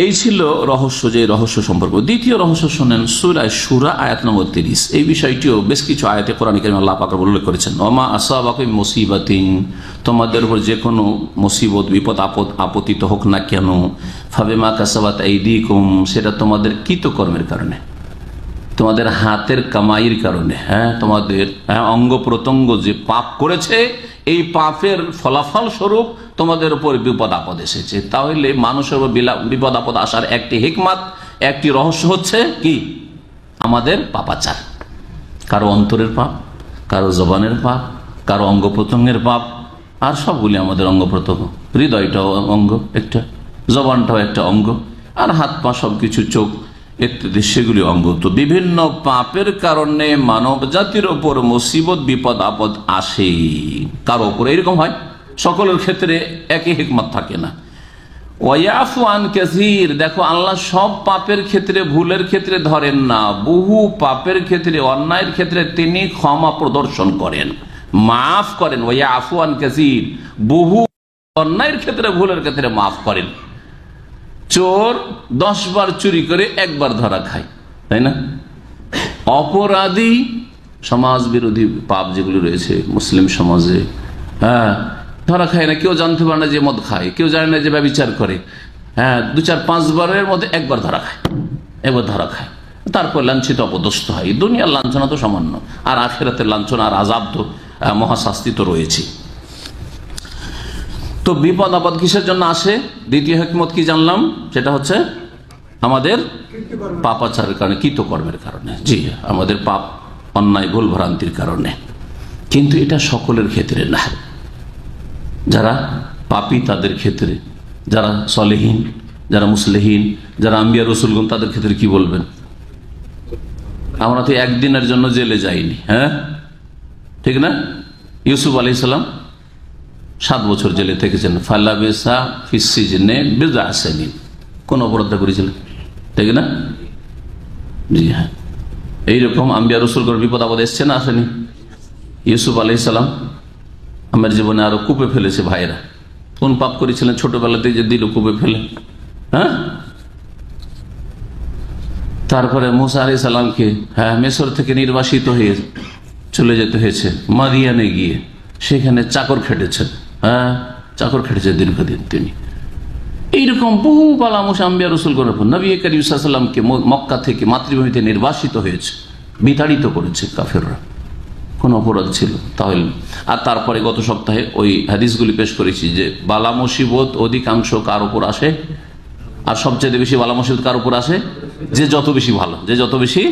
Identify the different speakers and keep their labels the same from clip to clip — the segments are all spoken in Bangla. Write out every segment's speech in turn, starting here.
Speaker 1: এই ছিল রহস্য, যে রহস্য সম্পর্ক। দ্বিতীয় রহস্য শোনেন সূরা শুরা আয়াত নম্বর 30। এই বিষয়টিও বেশ কিছু আয়াতে কোরআন কারীমে আল্লাহ পাক উল্লেখ করেছেন, ওমা আসাবাকুম মিন মুসিবাতিন, তোমাদের উপর যে কোনো মুসিবত বিপদ আপদ আপতিত হোক না কেন, ফাবিমা কাসাবাত আইদিকুম, সেটা তোমাদের কৃতকর্মের কারণে, তোমাদের হাতের কামাইয়ের কারণে। তোমাদের অঙ্গ প্রত্যঙ্গ যে পাপ করেছে, এই পাপের ফলাফল স্বরূপ তোমাদের উপর বিপদ আপদ এসেছে। তাহলে মানুষের বিপদ আপদ আসার একটি হিকমত, একটি রহস্য হচ্ছে কি, আমাদের পাপাচার। কারো অন্তরের পাপ, কারো জবানের পাপ, কারো অঙ্গ প্রত্যঙ্গের পাপ। আর সবগুলি আমাদের অঙ্গ প্রত্যঙ্গ, হৃদয়টাও অঙ্গ একটা, জবানটাও একটা অঙ্গ, আর হাত পা সবকিছু, চোখ ইত্যাদি সেগুলি অঙ্গ। তো বিভিন্ন পাপের কারণে মানব জাতির ওপর মুসিবত বিপদ আপদ আসে। কারো ওপর এরকম হয়, সকলের ক্ষেত্রে একই হিকমত থাকে না। ওয়াফু আন কাসীর, দেখো আল্লাহ সব পাপের ক্ষেত্রে, ভুলের ক্ষেত্রে ধরেন না, বহু পাপের ক্ষেত্রে, অন্যায়ের ক্ষেত্রে তিনি ক্ষমা প্রদর্শন করেন, মাফ করেন। ওয়াফু আন কাসীর, বহু অন্যায়ের ক্ষেত্রে, ভুলের ক্ষেত্রে মাফ করেন। চোর 10 বার চুরি করে 1 বার ধরা খায়, তাই না? অপরাধী, সমাজ বিরোধী পাপ যেগুলি রয়েছে মুসলিম সমাজে, ধরা খায় না, কেউ জানতে পারে না যে মদ খায়, কেউ জানে না যে ব্যভিচার করে, 2, 4, 5 বারের মধ্যে 1 বার ধরা খায়, একবার ধরা খায়, তারপর লাঞ্ছিত অপদস্থ হয়। দুনিয়ার লাঞ্ছনা তো সামান্য, আর আখিরাতের লাঞ্ছনা আর আযাব তো মহাশাস্তি তো রয়েছে। তো বিপদ আপদ কিসের জন্য আসে? দ্বিতীয় হিকমত কি জানলাম, সেটা হচ্ছে আমাদের পাপাচারের কারণে, কৃতকর্মের কারণে। জি, আমাদের পাপ, অন্যায়, ভুল ভ্রান্তির কারণে। কিন্তু এটা সকলের ক্ষেত্রে না। যারা পাপী তাদের ক্ষেত্রে, যারা সলেহীন, যারা মুসলিহীন, যারা আম্বিয়া রসুলগণ, তাদের ক্ষেত্রে কি বলবেন? আমরা তো একদিনের জন্য জেলে যাইনি, ঠিক না? ইউসুফ আলাইহিস সালাম 7 বছর জেলে থেকেছেন। ফালাবিসা ফিস সিজনে বিদআ সিনিন, কোন অপরাধ করেছিলেন, ঠিক না? জি হ্যাঁ, এইরকম আম্বিয়া রসুলগণ বিপদ আপদ এসছে না, আসেনি? ইউসুফ আলাইহিস সালাম আমার জীবনে আরো কূপে ফেলেছে ভাইরা। কোন পাপ করেছিলেন ছোটবেলাতে যে দিল কূপে ফেলে? তারপরে মুসা আলাইহিস সালামকে মিশর থেকে নির্বাসিত হয়ে চলে যেতে হয়েছে মাদিয়ানে গিয়ে, সেখানে চাকর খেটেছেন, চাকর খেটেছে দীর্ঘদিন তিনি। এইরকম বহু বালা মুসা আম্বিয়া রসুলগণের উপর নবী করিম সাল্লাল্লাহু আলাইহি ওয়াসাল্লামকে মক্কা থেকে, মাতৃভূমিতে নির্বাসিত হয়েছে, বিতাড়িত করেছে কাফেররা। কোন অপরাধ ছিল তাহলে? আর তারপরে গত সপ্তাহে ওই হাদিসগুলি পেশ করেছি যে বালা মুসিবত অধিকাংশ কার উপর আসে, আর সবচেয়ে বেশি বালা মুসিবত কার উপর আসে? যে যত বেশি ভালো, যে যত বেশি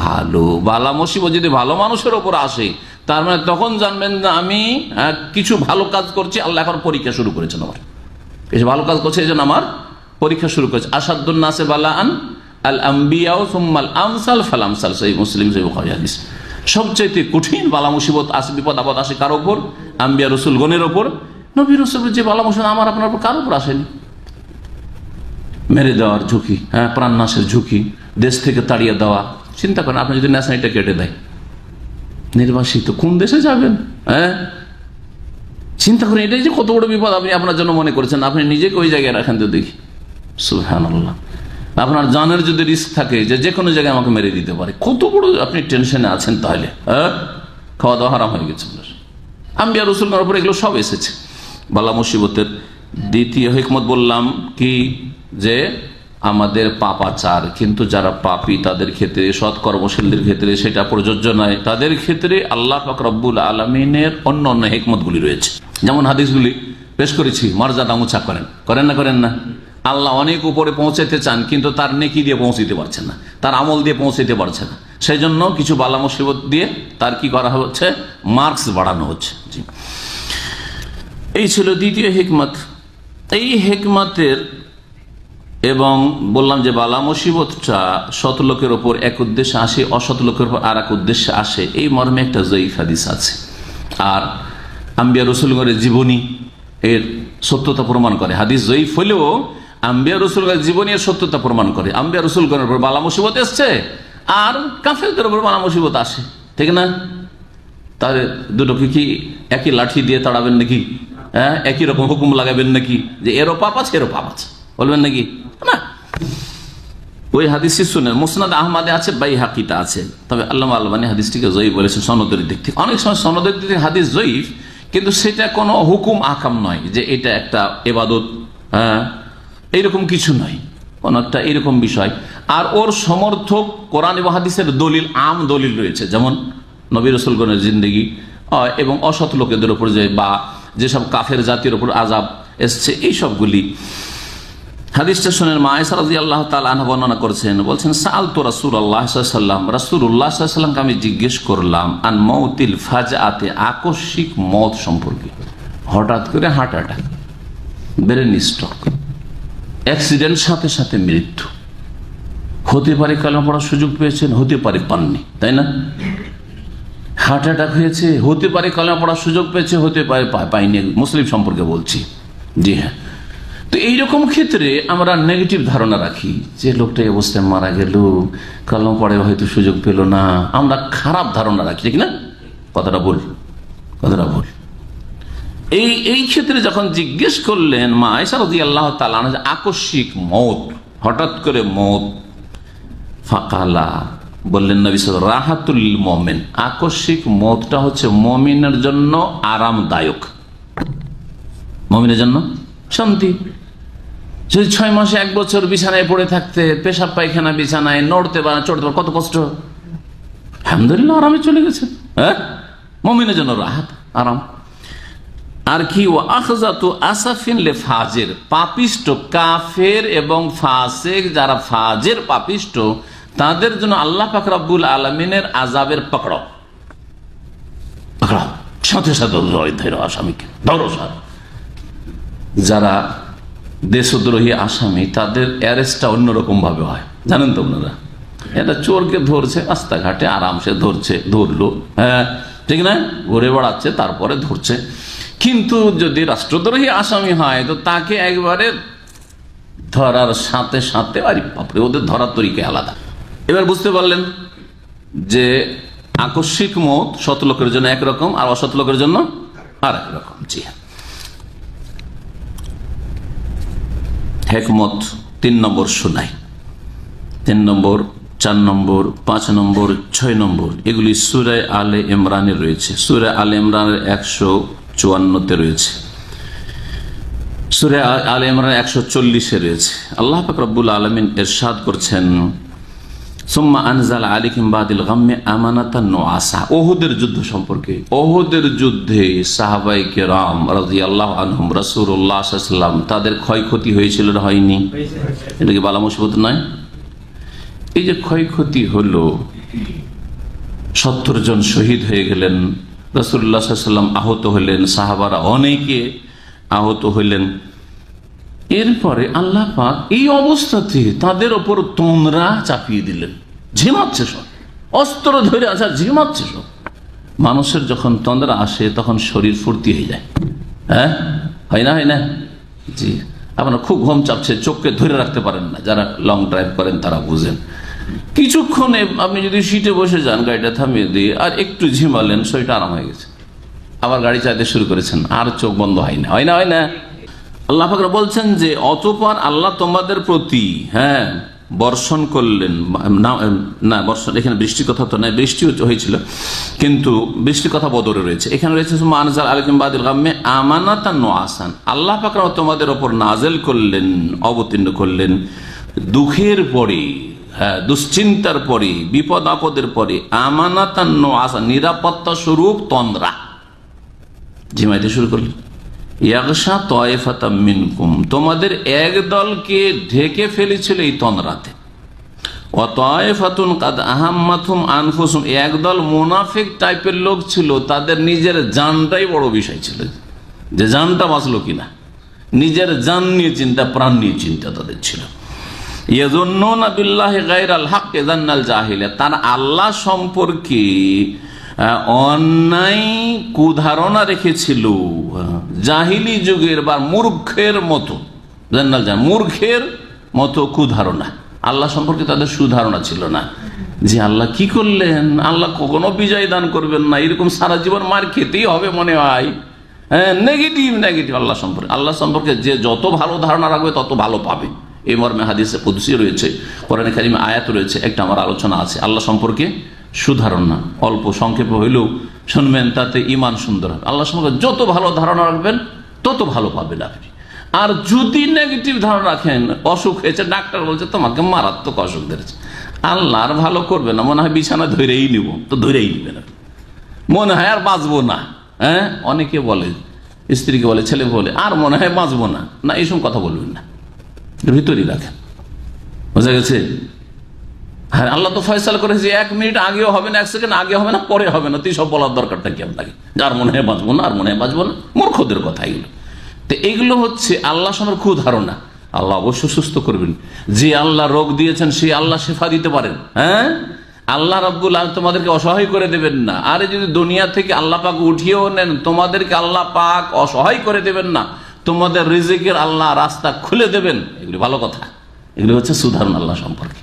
Speaker 1: ভালো। বালা মুসিবত যদি ভালো মানুষের উপর আসে, তার মানে তখন জানবেন যে আমি কিছু ভালো কাজ করছি, আল্লাহ এখন পরীক্ষা শুরু করেছেন আমার, বেশ ভালো কাজ করছে, এই জন্য আমার পরীক্ষা শুরু করেছে। আসাদুন নাসে বালাআন আল আম্বিয়া সুম্মাল আমসাল ফাল আমসাল, সেই মুসলিম, সেই বুখারী হাদিস। সবচাইতে কঠিন বালা মুসিবত আসে, বিপদ আপদ আসে কার উপর? আম্বিয়া রসুলগণের উপর। নবী রসুলের যে বালা মুসিবত আমার আপনার উপর কার উপর আসেনি? মেরে দেওয়ার ঝুঁকি, প্রাণ নাশের ঝুঁকি, দেশ থেকে তাড়িয়ে দেওয়া। চিন্তা করেন, আপনি যদি ন্যাশনালিটি কেটে দেয়, নির্বাসিত, কোন দেশে যাবেন? চিন্তা করেন, এটাই যে কত বড় বিপদ আপনি আপনার জন্য মনে করেছেন। আপনি নিজেকে ওই জায়গায় রাখেন তো দেখি, সুবহানাল্লাহ। আপনার জানের যদি রিস্ক থাকে যে কোনো জায়গায় আমাকে মেরে দিতে পারে, কত বড় আপনি টেনশনে আছেন। তাহলে খাওয়া দাওয়া হারাম হয়ে গেছে। আম্বিয়া রসুলগণের উপর এগুলো সব এসেছে বালা মুসিবতের। দ্বিতীয় হিকমত বললাম কি, যে আমাদের পাপাচার। কিন্তু যারা পাপী তাদের ক্ষেত্রে, সৎ কর্মশীলদের ক্ষেত্রে সেটা প্রযোজ্য নয়। তাদের ক্ষেত্রে আল্লাহ পাক রব্বুল আলামিনের অন্য অন্য হিকমতগুলি রয়েছে। যেমন হাদিসগুলি পেশ করেছি, মর্যাদা উঁচা করেন, করেন না? করেন না? আল্লাহ অনেক উপরে পৌঁছাতে চান, কিন্তু তার নেকি দিয়ে পৌঁছতে পারছেন না, তার আমল দিয়ে পৌঁছতে পারছে না। সেই জন্য কিছু বালা মুসিবত দিয়ে তার কি করা হচ্ছে? মার্কস বাড়ানো হচ্ছে। জি, এই ছিল দ্বিতীয় হিকমত। এই হিকমতের, এবং বললাম যে বালা মুসিবতটা সৎ লোকের ওপর এক উদ্দেশ্যে আসে, অসৎ লোকের উপর আর এক উদ্দেশ্যে আসে, এই মর্মে একটা জয়ীফ হাদিস আছে। আর আম্বিয়া রসুলগণের জীবনী এর সত্যতা প্রমাণ করে। হাদিস জয়ীফ হলেও আম্বিয়া রসুলগণের জীবনী এর সত্যতা প্রমাণ করে। আম্বিয়া রসুলগণের উপর বালা মুসিবত এসছে, আর কাফেরদের উপর বালা মুসিবত আসে, ঠিক না? তাহলে দুটোকে কি একই লাঠি দিয়ে তাড়াবেন নাকি? একই রকম হুকুম লাগাবেন নাকি যে এরও পাপ আছে, এরও পাপ আছে, বলবেন নাকি? না। ওই হাদিসটি শুনেন, মুসনাদ আহমদে আছে, বাইহাকিতে আছে, তবে আল্লামা আলবানী হাদিসটিকে জয়ীফ বলেছেন সনদের দিক থেকে। অনেক সময় সনদের দিক থেকে হাদিস জয়ীফ, কিন্তু সেটা কোনো হুকুম আকাম নয় যে এটা একটা ইবাদত, এইরকম কিছু নয়, কোন একটা এরকম বিষয়। আর ওর সমর্থক কোরআন এবং হাদিসের দলিল, আম দলিল রয়েছে, যেমন নবী রাসূলগণের জিন্দেগি এবং অসৎ লোকেদের উপর যে বা যেসব কাফের জাতির উপর আযাব এসছে, এই সবগুলি। হাদিসটা শুনেন, মা আয়েশা রাদিয়াল্লাহু তাআলা আনহা বর্ণনা করেছেন, বলছেন সাআলতু রাসূলুল্লাহ সাল্লাল্লাহু আলাইহি ওয়াসাল্লাম, রাসূলুল্লাহ সাল্লাল্লাহু আলাইহি ওয়াসাল্লামকে আমি জিজ্ঞেস করলাম আন মাউতিল ফাজআতে, আকস্মিক মত সম্পর্কে। হঠাৎ করে heart attack, brain stroke, accident, সাথে সাথে মৃত্যু। হতে পারে কালেমা পড়ার সুযোগ পেয়েছেন, হতে পারে পাননি, তাই না? হার্ট অ্যাটাক হয়েছে, হতে পারে কালেমা পড়ার সুযোগ পেয়েছে, হতে পারে পাইনি। মুসলিম সম্পর্কে বলছি, জি হ্যাঁ। তো এইরকম ক্ষেত্রে আমরা নেগেটিভ ধারণা রাখি যে লোকটা এই অবস্থায় মারা গেল, কালেমা পড়ে হয়তো সুযোগ পেল না, আমরা খারাপ ধারণা রাখি, ঠিক না? কথাটা ভুল। এই ক্ষেত্রে যখন জিজ্ঞেস করলেন মা আয়েশা রাদিয়াল্লাহু তাআলা আনহা, আকস্মিক মত, হঠাৎ করে মত, ফাকালা, বললেন নবী সাল্লাল্লাহু আলাইহি ওয়াসাল্লাম, রাহাতুল মুমিন, আকস্মিক মতটা হচ্ছে মুমিনের জন্য আরামদায়ক, মুমিনের জন্য শান্তি। যদি 6 মাসে 1 বছর বিছানায় পড়ে থাকতে, পেশাব পায়খানা বিছানায়, নড়তে পারে চড়তে পারে, কত কষ্ট, আলহামদুলিল্লাহ আরামে চলে গেছে। হ্যাঁ, মুমিনের জন্য রাহাত, আরাম। আর কি, ও আখযাতু আসাফিন লে ফাজির, পাপিষ্ট, কাফের এবং ফাসিক, যারা ফাজির পাপিষ্ট, তাদের জন্য আল্লাহ পাক রব্বুল আলামিনের আযাবের পকড়াও, সাথে সাথে ধরো আসামিকে, ধরো। যারা দেশদ্রোহী আসামি, তাদের অ্যারেস্টটা অন্যরকম ভাবে হয়, জানেন তো আপনারা? এটা চোরকে ধরছে রাস্তাঘাটে, আরামসে ধরলো, হ্যাঁ ঠিক না, ঘুরে বেড়াচ্ছে, তারপরে ধরছে। কিন্তু যদি রাষ্ট্রদ্রোহী আসামি হয়, তো তাকে একবারে ধরার সাথে সাথে, আরে বাপরে, ওদের ধরার তরিকা আলাদা। এবার বুঝতে পারলেন যে আকস্মিক মত সৎ লোকের জন্য একরকম, আর অসৎ লোকের জন্য আর একরকম। জি হ্যাঁ। হেকমত 3 নম্বর শোনাই, 3 নম্বর, 4 নম্বর, 5 নম্বর, 6 নম্বর, এগুলি সূরা আলে ইমরানে রয়েছে। সূরা আলে ইমরানের 154-তে রয়েছে, সূরা আলে ইমরান 140-এ রয়েছে। আল্লাহ পাক রব্বুল আলামিন ইরশাদ করছেন, সুম্মা আনজালা আলাইহিম বাদিল গাম্মি আমানাতান নুআসা। ওহুদের যুদ্ধ সম্পর্কে, ওহুদের যুদ্ধে সাহাবায়ে কেরাম রাদিয়াল্লাহু আনহুম, রাসূলুল্লাহ সাল্লাল্লাহু আলাইহি ওয়াসাল্লাম, তাদের ক্ষয়ক্ষতি হয়েছিল না হয়নি? এটা কি বালা মুসিবত নয়? এই যে ক্ষয়ক্ষতি হলো, 70 জন শহীদ হয়ে গেলেন, রাসূলুল্লাহ সাল্লাল্লাহু আলাইহি ওয়াসাল্লাম আহত হলেন, সাহাবারা অনেকে আহত হইলেন। এরপরে আল্লাহ পাক এই অবস্থাতে তাদের ওপর তোমরা চাপিয়ে দিলেন, ঝিমাচ্ছে সব, অস্ত্র ধরে আসা, ঝিমাচ্ছে সব। মানুষের যখন তন্দ্রা আসে তখন শরীর ফুর্তি হয়ে যায়, হ্যাঁ, হয় না? জি, আপনার খুব ঘুম চাপছে, চোখকে ধরে রাখতে পারেন না, যারা লং ড্রাইভ করেন তারা বুঝেন। কিছুক্ষণে আপনি যদি সিটে বসে যান, গাড়িটা থামিয়ে দিয়ে আর একটু ঝিমালেন, শরীরটা আরাম হয়ে গেছে, আবার গাড়ি চালাতে শুরু করেছেন, আর চোখ বন্ধ হয় না। আল্লাহ পাক বলছেন যে অতঃপর আল্লাহ তোমাদের প্রতি, হ্যাঁ, বর্ষণ করলেন, না বর্ষণ এখানে বৃষ্টির কথা তো নয়, বৃষ্টি হয়েছিল, কিন্তু বৃষ্টির কথা বদরে রয়েছে। এখানে রয়েছে আনজাল আলাইহিম বাদিল গাম্মি আমানাতান নুআসান, আল্লাহ পাক তোমাদের ওপর নাজেল করলেন, অবতীর্ণ করলেন দুঃখের পরে, হ্যাঁ, দুশ্চিন্তার পরে, বিপদ আপদের পরে, আমানাতান নুআসান, নিরাপত্তা স্বরূপ তন্দ্রা, ঝিমাইতে শুরু করলেন। ইয়াগশা তায়েফাতাম মিনকুম, তোমাদের এক দলকে ঢেকে ফেলেছিল এই তন্দ্রাতে। ওয়া তায়েফাতুন কাদ আহাম্মাতুহুম আনফুসুহুম, একদল মুনাফিক টাইপের লোক ছিল, তাদের নিজের জানটাই বড় বিষয় ছিল, যে জানটা বাঁচলো কিনা, নিজের জান নিয়ে চিন্তা, প্রাণ নিয়ে চিন্তা তাদের ছিল। ইয়াযুন্নুনা বিল্লাহি গায়রাল হক যান্নাল জাহিলিয়া, তারা আল্লাহ সম্পর্কে অন্যায় কুধারণা রেখেছিল, জাহিলি যুগের বা মূর্খের মতো, মূর্খের মতো কুধারণা, আল্লাহ সম্পর্কে তাদের সুধারণা ছিল না, যে আল্লাহ কি করলেন, আল্লাহ কখনো বিজয় দান করবেন না, এরকম সারা জীবন মার খেতেই হবে মনে হয়। হ্যাঁ, নেগেটিভ আল্লাহ সম্পর্কে যে যত ভালো ধারণা রাখবে তত ভালো পাবে, এই মর্মে হাদিসে কুদসি রয়েছে, কোরআনে কারিমে আয়াত রয়েছে। একটা আমার আলোচনা আছে আল্লাহ সম্পর্কে সুধারণা, অল্প সংক্ষেপে হইলেও শুনবেন, তাতে ইমান সুন্দর হবে। আল্লাহ সম্পর্কে যত ভালো ধারণা রাখবেন তত ভালো পাবেন আপনি। আর যদি নেগেটিভ ধারণা রাখেন, অসুখ হয়েছে, ডাক্তার বলছে তোমাকে মারাত্মক অসুখ ধরেছে, আল্লাহর ভালো করবে না, মনে হয় বিছানা ধরেই নিব, তো ধরেই নিবেন, মনে হয় আর বাঁচবো না। হ্যাঁ, অনেকে বলে, স্ত্রীকে বলে, ছেলে বলে, আর মনে হয় বাঁচবো না, না এইসব কথা বলবেন না, ভিতরেই রাখেন। বোঝা গেছে? হ্যাঁ, আল্লাহ তো ফয়সালা করেছে 1 মিনিট আগেও হবে না, 1 সেকেন্ড আগে হবে না, পরে হবে না, তো সব বলার দরকারটা কি আপনাকে? যার মনে হয় বাঁচবো না, আর মনে হয় বাঁচবো না, মূর্খদের কথা এগুলো। তো এগুলো হচ্ছে আল্লাহ সম্পর্কে কুধারণা। আল্লাহ অবশ্য সুস্থ করবেন, যে আল্লাহ রোগ দিয়েছেন সেই আল্লাহ শিফা দিতে পারেন। হ্যাঁ, আল্লাহ রাব্বুল আলামিন তোমাদেরকে অসহায় করে দেবেন না। আর যদি দুনিয়া থেকে আল্লাহ পাক উঠিয়েও নেন, তোমাদেরকে আল্লাহ পাক অসহায় করে দেবেন না, তোমাদের রিজিকের আল্লাহ রাস্তা খুলে দেবেন। এগুলি ভালো কথা, এগুলি হচ্ছে সুধারণ আল্লাহ সম্পর্কে।